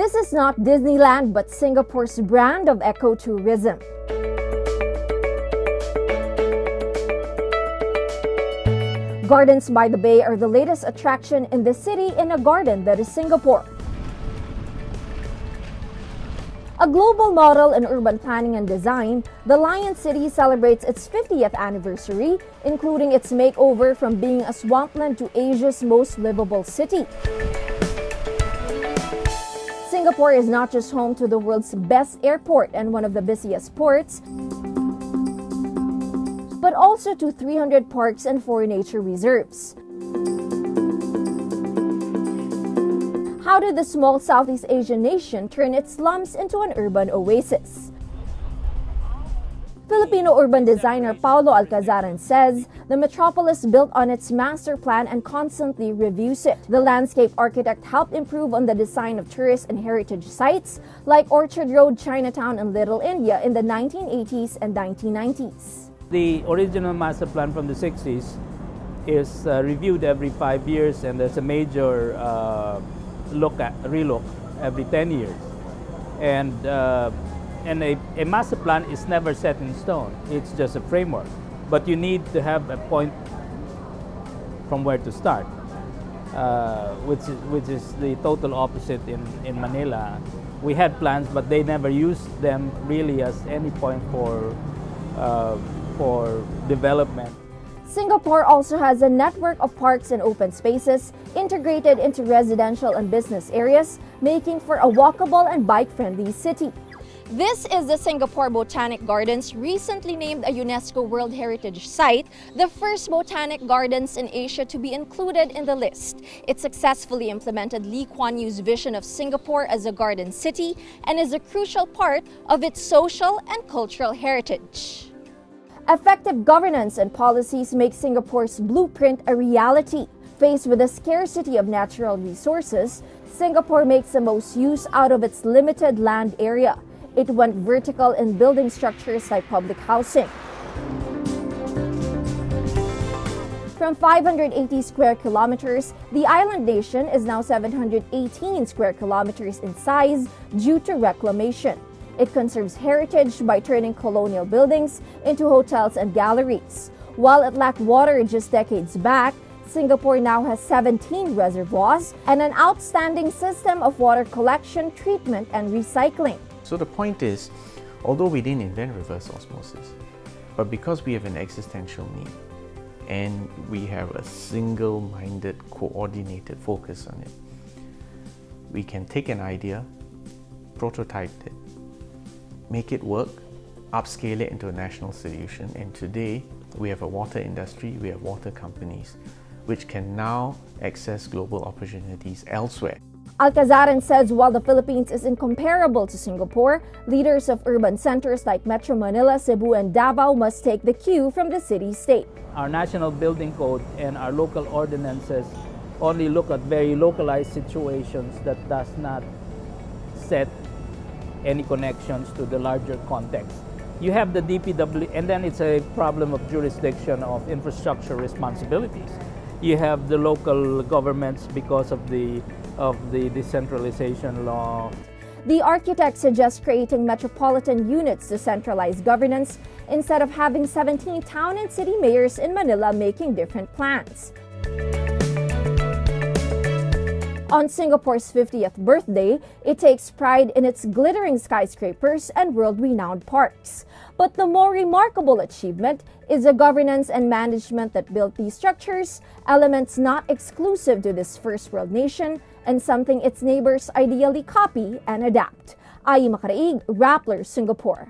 This is not Disneyland but Singapore's brand of ecotourism. Gardens by the Bay are the latest attraction in the city in a garden that is Singapore. A global model in urban planning and design, the Lion City celebrates its 50th anniversary, including its makeover from being a swampland to Asia's most livable city. Singapore is not just home to the world's best airport and one of the busiest ports, but also to 300 parks and 4 nature reserves. How did the small Southeast Asian nation turn its slums into an urban oasis? Filipino urban designer Paulo Alcazaran says the metropolis built on its master plan and constantly reviews it. The landscape architect helped improve on the design of tourist and heritage sites like Orchard Road, Chinatown, and Little India in the 1980s and 1990s. The original master plan from the 60s is reviewed every 5 years, and there's a major relook every 10 years. And a master plan is never set in stone. It's just a framework. But you need to have a point from where to start, which is the total opposite in Manila. We had plans, but they never used them really as any point for development. Singapore also has a network of parks and open spaces integrated into residential and business areas, making for a walkable and bike-friendly city. This is the Singapore Botanic Gardens, recently named a UNESCO World Heritage Site, the first botanic gardens in Asia to be included in the list. It successfully implemented Lee Kuan Yew's vision of Singapore as a garden city and is a crucial part of its social and cultural heritage. Effective governance and policies make Singapore's blueprint a reality. Faced with a scarcity of natural resources, Singapore makes the most use out of its limited land area. It went vertical in building structures like public housing. From 580 square kilometers, the island nation is now 718 square kilometers in size due to reclamation. It conserves heritage by turning colonial buildings into hotels and galleries. While it lacked water just decades back, Singapore now has 17 reservoirs and an outstanding system of water collection, treatment, and recycling. So the point is, although we didn't invent reverse osmosis, but because we have an existential need and we have a single-minded, coordinated focus on it, we can take an idea, prototype it, make it work, upscale it into a national solution, and today we have a water industry, we have water companies, which can now access global opportunities elsewhere. Alcazaran says while the Philippines is incomparable to Singapore, leaders of urban centers like Metro Manila, Cebu, and Davao must take the cue from the city-state. Our national building code and our local ordinances only look at very localized situations that does not set any connections to the larger context. You have the DPW, and then it's a problem of jurisdiction of infrastructure responsibilities. You have the local governments because of the decentralization law. The architect suggests creating metropolitan units to centralize governance instead of having 17 town and city mayors in Manila making different plans. On Singapore's 50th birthday, it takes pride in its glittering skyscrapers and world-renowned parks. But the more remarkable achievement is the governance and management that built these structures, elements not exclusive to this first world nation, and something its neighbors ideally copy and adapt. Ai Makaraig, Rappler, Singapore.